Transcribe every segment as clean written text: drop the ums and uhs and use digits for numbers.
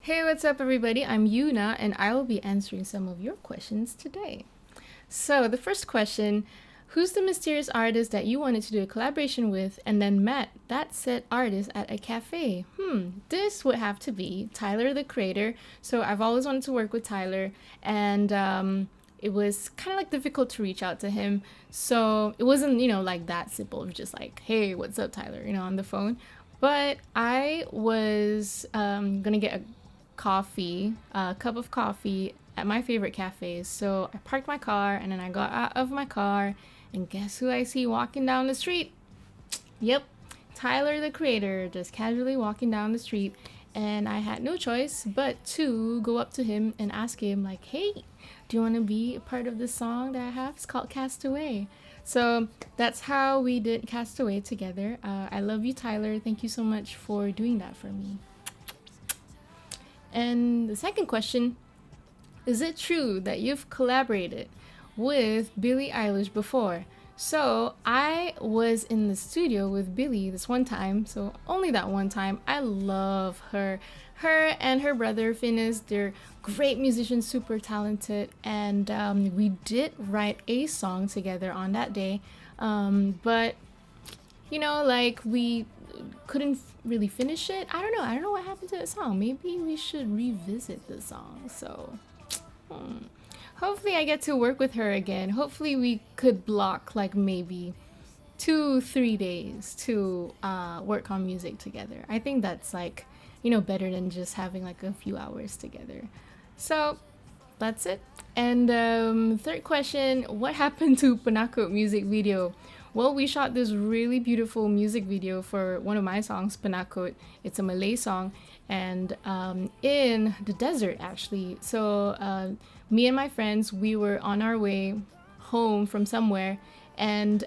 Hey, what's up, everybody? I'm Yuna, and I will be answering some of your questions today. So, the first question: who's the mysterious artist that you wanted to do a collaboration with and then met that said artist at a cafe? This would have to be Tyler, the creator. So, I've always wanted to work with Tyler, and it was kind of like difficult to reach out to him. So, it wasn't, like that simple of just like, hey, what's up, Tyler, on the phone. But I was gonna get a cup of coffee at my favorite cafes. So I parked my car and then I got out of my car, and guess who I see walking down the street? Yep, Tyler, the creator, just casually walking down the street. And I had no choice but to go up to him and ask him, like, hey, do you want to be a part of this song that I have? It's called Castaway. So that's how we did Castaway together. I love you, Tyler. Thank you so much for doing that for me. And the second question: is it true that you've collaborated with Billie Eilish before? So I was in the studio with Billie this one time, so only that one time. I love her. Her and her brother Finnis, they're great musicians, super talented, and we did write a song together on that day. But like we couldn't really finish it. I don't know what happened to the song. Maybe we should revisit the song. So hopefully I get to work with her again. Hopefully we could block like maybe 2-3 days to work on music together. I think that's like better than just having like a few hours together. So that's it. And third question: what happened to Panaka music video? Well, we shot this really beautiful music video for one of my songs, Panakot. It's a Malay song, and in the desert, actually. So, me and my friends, we were on our way home from somewhere, and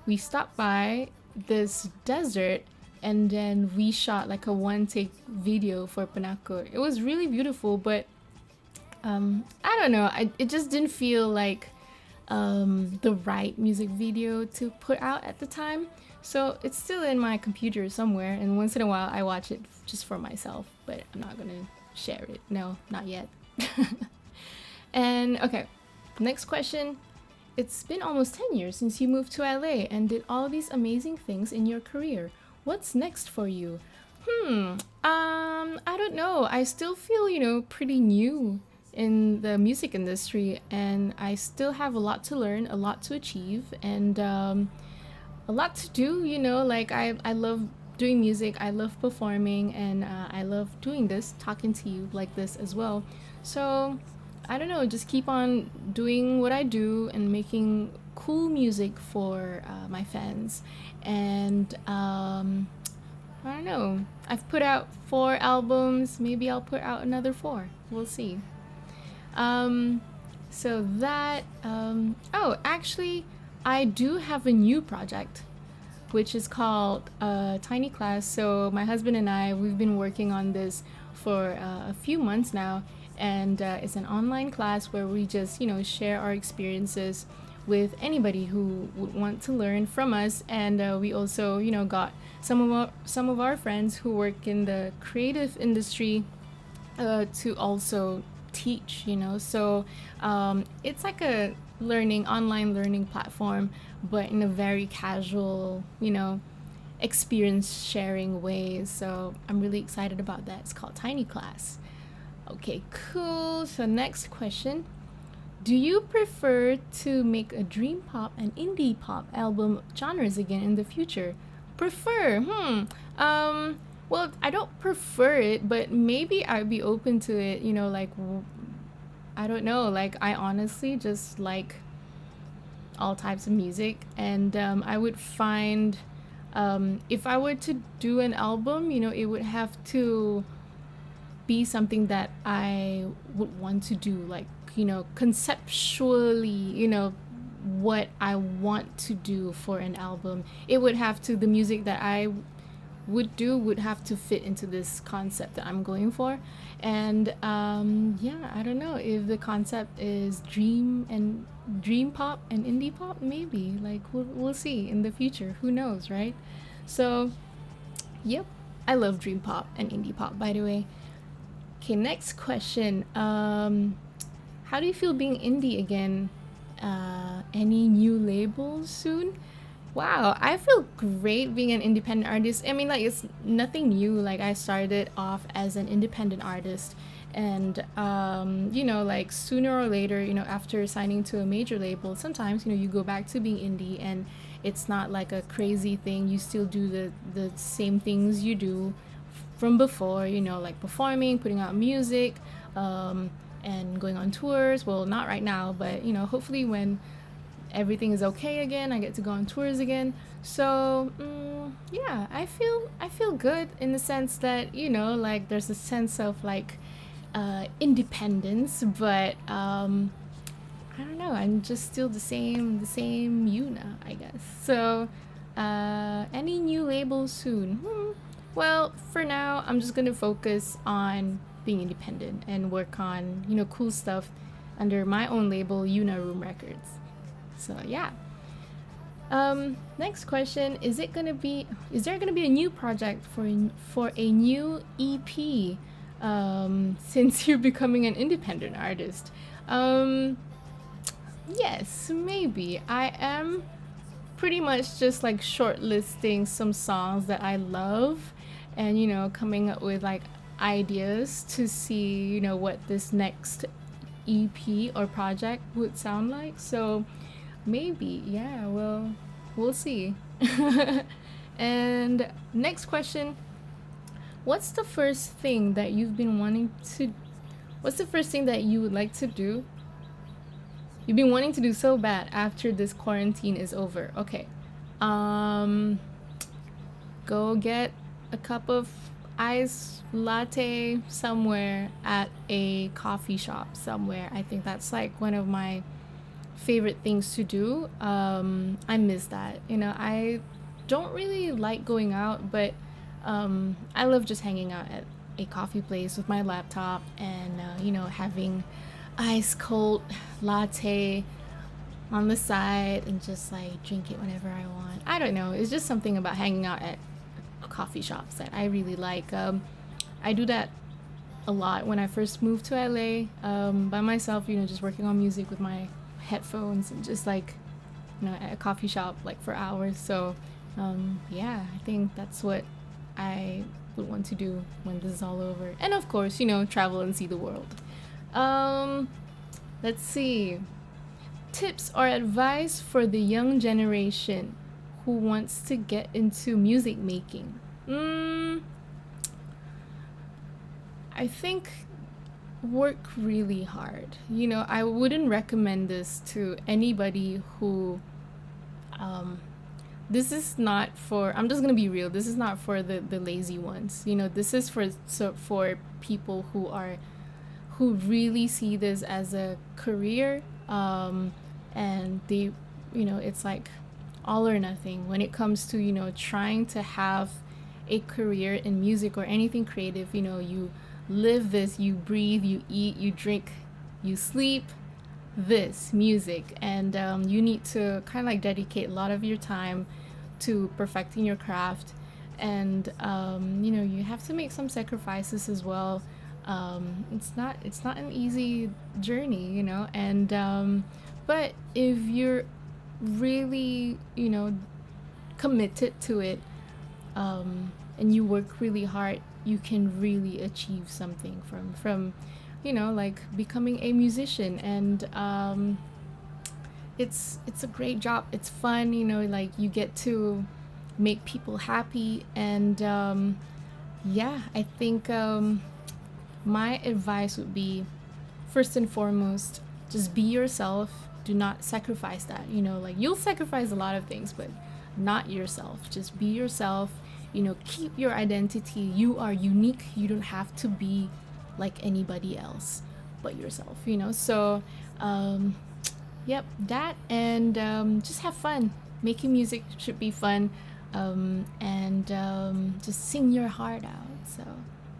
we stopped by this desert, and then we shot like a one take video for Panakot. It was really beautiful, but I don't know. It just didn't feel like the right music video to put out at the time. So it's still in my computer somewhere, and once in a while I watch it just for myself, but I'm not gonna share it. No, not yet. And okay, next question. It's been almost 10 years since you moved to LA and did all these amazing things in your career. What's next for you? I don't know. I still feel, pretty new in the music industry, and I still have a lot to learn, a lot to achieve, and a lot to do. Like I love doing music, I love performing, and I love doing this, talking to you like this as well. So I don't know, just keep on doing what I do and making cool music for my fans. And I don't know, I've put out 4 albums, maybe I'll put out another 4, we'll see. um so that oh, actually, I do have a new project which is called Tiny Class. So my husband and I, we've been working on this for a few months now, and it's an online class where we just share our experiences with anybody who would want to learn from us. And we also got some of our friends who work in the creative industry to also teach. So it's like a online learning platform, but in a very casual, experience sharing way. So I'm really excited about that. It's called Tiny Class. Okay, cool. So next question: do you prefer to make a dream pop and indie pop album genres again in the future? Prefer? Well, I don't prefer it, but maybe I'd be open to it. Like I don't know. Like I honestly just like all types of music, and I would find, if I were to do an album, it would have to be something that I would want to do, like conceptually, what I want to do for an album. It would have to The music that I would have to fit into this concept that I'm going for. And yeah, I don't know if the concept is dream pop and indie pop. Maybe like we'll see in the future. Who knows, right? So, yep, I love dream pop and indie pop. By the way, Okay, next question. How do you feel being indie again? Any new labels soon? Wow, I feel great being an independent artist. I mean, like, it's nothing new. Like, I started off as an independent artist. And, like, sooner or later, after signing to a major label, sometimes, you go back to being indie and it's not like a crazy thing. You still do the same things you do from before, like performing, putting out music, um, and going on tours. Well, not right now, but, hopefully when everything is okay again. I get to go on tours again. So yeah, I feel good in the sense that like there's a sense of like independence, but I don't know. I'm just still the same Yuna, I guess. So any new labels soon? Well, for now, I'm just gonna focus on being independent and work on cool stuff under my own label, Yuna Room Records. So yeah. Next question: Is there gonna be a new project for a new EP? Since you're becoming an independent artist. Yes, maybe. I am pretty much just like shortlisting some songs that I love, and coming up with like ideas to see what this next EP or project would sound like. So maybe, yeah, well, we'll see. And next question: What's the first thing that you've been wanting to? What's the first thing that you would like to do? You've been wanting to do so bad after this quarantine is over. Okay, um, go get a cup of ice latte somewhere at a coffee shop somewhere. I think that's like one of my favorite things to do. I miss that. I don't really like going out, but I love just hanging out at a coffee place with my laptop and, having ice cold latte on the side and just like drink it whenever I want. I don't know. It's just something about hanging out at coffee shops that I really like. I do that a lot when I first moved to LA, by myself, just working on music with my headphones and just like at a coffee shop like for hours. So yeah, I think that's what I would want to do when this is all over, and of course travel and see the world. um let's see, tips or advice for the young generation who wants to get into music making. I think work really hard. I wouldn't recommend this to anybody who this is not for, I'm just gonna be real, this is not for the lazy ones. This is for people who really see this as a career, and they, it's like all or nothing when it comes to trying to have a career in music or anything creative. You live this, you breathe, you eat, you drink, you sleep this music, and you need to kind of like dedicate a lot of your time to perfecting your craft, and you have to make some sacrifices as well. It's not an easy journey, and but if you're really committed to it, and you work really hard, you can really achieve something from like becoming a musician. And it's a great job, it's fun, like you get to make people happy. And yeah, I think my advice would be, first and foremost, just be yourself. Do not sacrifice that. Like you'll sacrifice a lot of things, but not yourself. Just be yourself. Keep your identity. You are unique. You don't have to be like anybody else but yourself. So yep, that. And just have fun. Making music should be fun. And just sing your heart out. So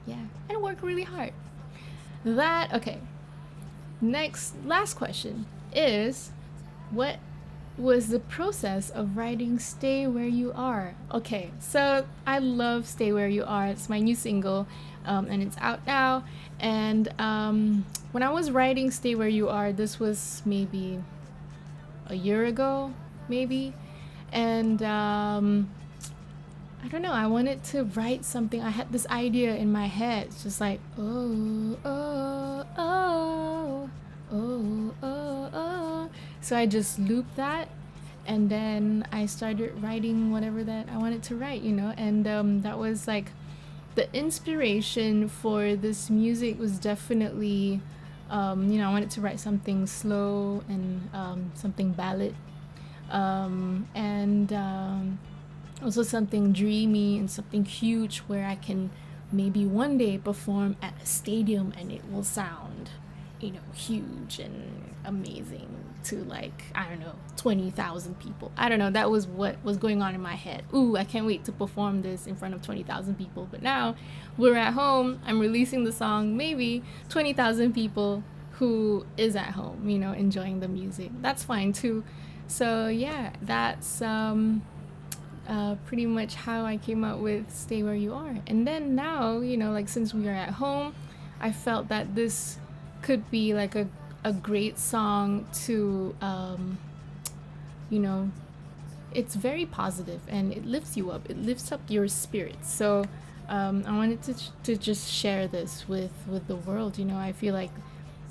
yeah, and work really hard. Okay. Last question is, what was the process of writing Stay Where You Are. Okay, so I love Stay Where You Are. It's my new single, and it's out now. And when I was writing Stay Where You Are, this was maybe a year ago, maybe. And I don't know, I wanted to write something. I had this idea in my head. It's just like, oh, oh, oh, oh, oh, oh. So I just looped that, and then I started writing whatever that I wanted to write, and that was like the inspiration for this music was definitely, I wanted to write something slow and something ballad, and also something dreamy and something huge where I can maybe one day perform at a stadium and it will sound, huge and amazing to, like, I don't know, 20,000 people. I don't know, that was what was going on in my head. Ooh, I can't wait to perform this in front of 20,000 people. But now we're at home, I'm releasing the song, maybe 20,000 people who is at home, enjoying the music. That's fine too. So yeah, that's pretty much how I came up with Stay Where You Are. And then now, like, since we are at home, I felt that this could be like a great song to, it's very positive and it lifts you up. It lifts up your spirits. So I wanted to just share this with the world. I feel like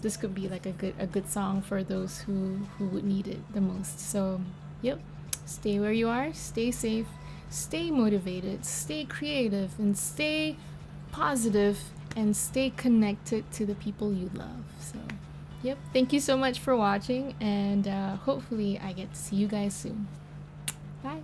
this could be like a good song for those who would need it the most. So, yep. Stay where you are, stay safe, stay motivated, stay creative, and stay positive, and stay connected to the people you love. So, yep. Thank you so much for watching, and hopefully I get to see you guys soon. Bye.